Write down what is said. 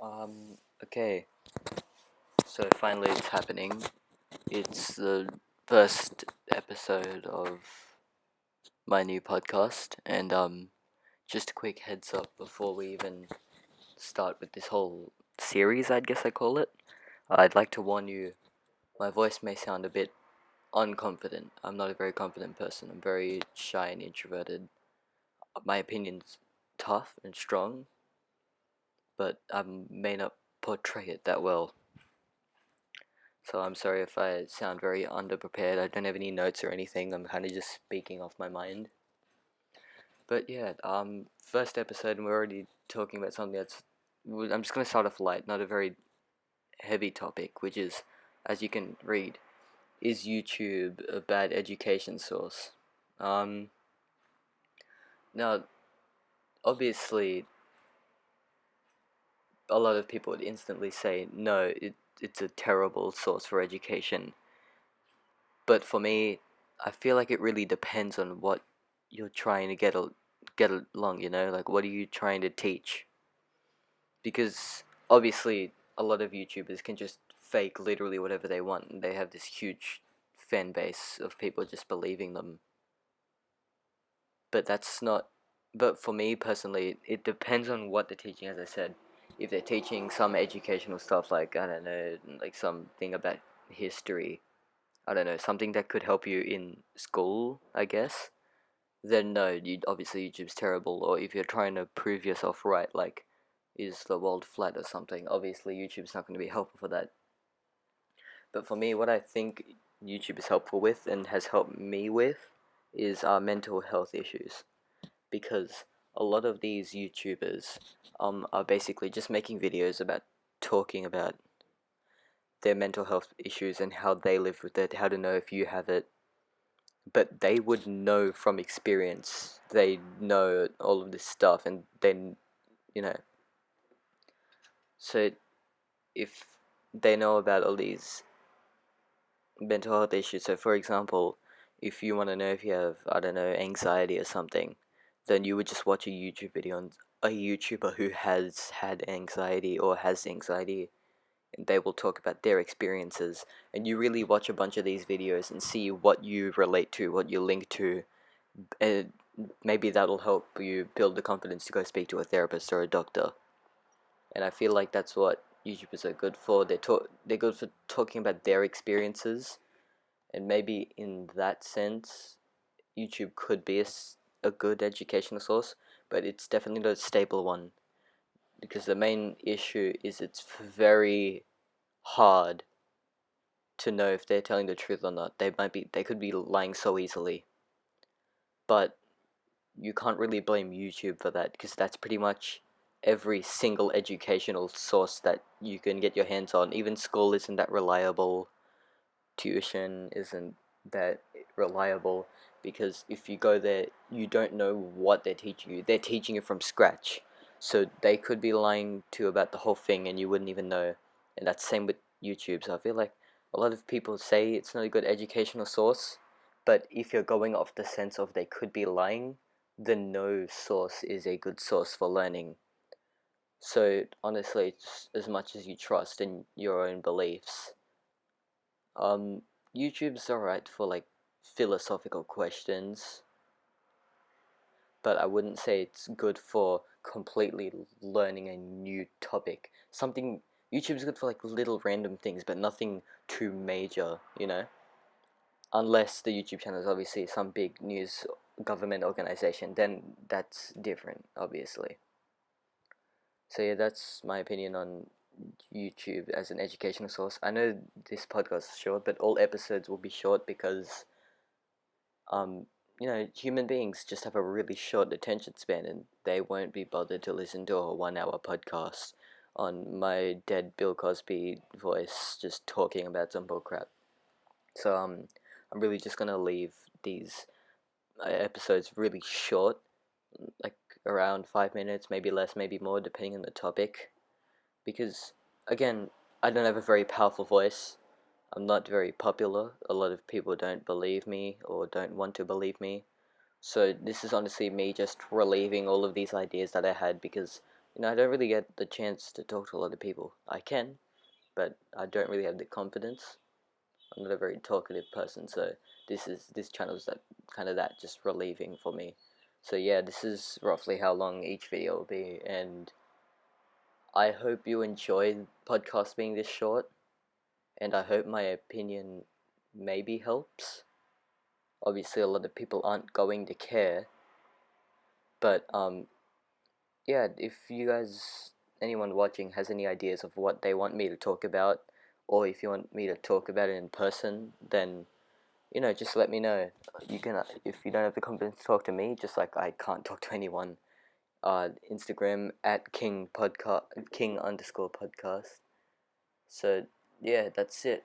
Okay, so finally it's happening. It's the first episode of my new podcast, and just a quick heads up before we even start with this whole series, I guess I call it. I'd like to warn you, my voice may sound a bit unconfident. I'm not a very confident person, I'm very shy and introverted. My opinion's tough and strong, but I may not portray it that well. So I'm sorry if I sound very underprepared. I don't have any notes or anything. I'm kind of just speaking off my mind. But yeah, first episode, and we're already talking about something that's. I'm just gonna start off light, not a very heavy topic, which is, as you can read, is YouTube a bad education source? Um, Now, obviously, a lot of people would instantly say no, it's a terrible source for education. But for me, I feel like it really depends on what you're trying to get along, like what are you trying to teach? Because obviously a lot of YouTubers can just fake literally whatever they want, and they have this huge fan base of people just believing them. But that's not but for me personally, it depends on what they're teaching, as I said. If they're teaching some educational stuff, like, I don't know, like something about history, I don't know, something that could help you in school, I guess, then no, obviously YouTube's terrible. Or if you're trying to prove yourself right, like, is the world flat or something, obviously YouTube's not going to be helpful for that. But for me, what I think YouTube is helpful with and has helped me with is mental health issues. Because a lot of these YouTubers are basically just making videos about talking about their mental health issues and how they live with it, how to know if you have it, but they would know from experience. They know all of this stuff, and then, you know, so if they know about all these mental health issues, so for example, if you want to know if you have, I don't know, anxiety or something, then you would just watch a YouTube video on a YouTuber who has had anxiety or has anxiety, and they will talk about their experiences. And you really watch a bunch of these videos and see what you relate to, what you link to, and maybe that'll help you build the confidence to go speak to a therapist or a doctor. And I feel like that's what YouTubers are good for. They're good for talking about their experiences, and maybe in that sense, YouTube could be a good educational source, but it's definitely not a stable one, because the main issue is it's very hard to know if they're telling the truth or not. They could be lying so easily, but you can't really blame YouTube for that, because that's pretty much every single educational source that you can get your hands on. Even school isn't that reliable, tuition isn't that reliable, because if you go there, you don't know what they're teaching you. They're teaching you from scratch. So they could be lying to you about the whole thing and you wouldn't even know. And that's the same with YouTube. So I feel like a lot of people say it's not a good educational source, but if you're going off the sense of they could be lying, then no source is a good source for learning. So honestly, it's as much as you trust in your own beliefs. Um, YouTube's alright for like philosophical questions, but I wouldn't say it's good for completely learning a new topic. YouTube's good for like little random things, but nothing too major, Unless the YouTube channel is obviously some big news government organization, then that's different, obviously. So yeah, that's my opinion on YouTube as an educational source. I know this podcast is short, but all episodes will be short because um, human beings just have a really short attention span, and they won't be bothered to listen to a 1 hour podcast on my dead Bill Cosby voice just talking about some bullcrap. So I'm really just gonna leave these episodes really short, like around 5 minutes, maybe less, maybe more, depending on the topic. Because again, I don't have a very powerful voice. I'm not very popular. A lot of people don't believe me or don't want to believe me. So this is honestly me just relieving all of these ideas that I had, because I don't really get the chance to talk to a lot of people. I can, but I don't really have the confidence. I'm not a very talkative person, so this channel is that just relieving for me. So yeah, this is roughly how long each video will be, and I hope you enjoy the podcast being this short, and I hope my opinion maybe helps. Obviously, a lot of people aren't going to care, but yeah, if you guys, anyone watching, has any ideas of what they want me to talk about, or if you want me to talk about it in person, then just let me know. You can, if you don't have the confidence to talk to me, just like I can't talk to anyone. Instagram at king underscore podcast. So yeah, that's it.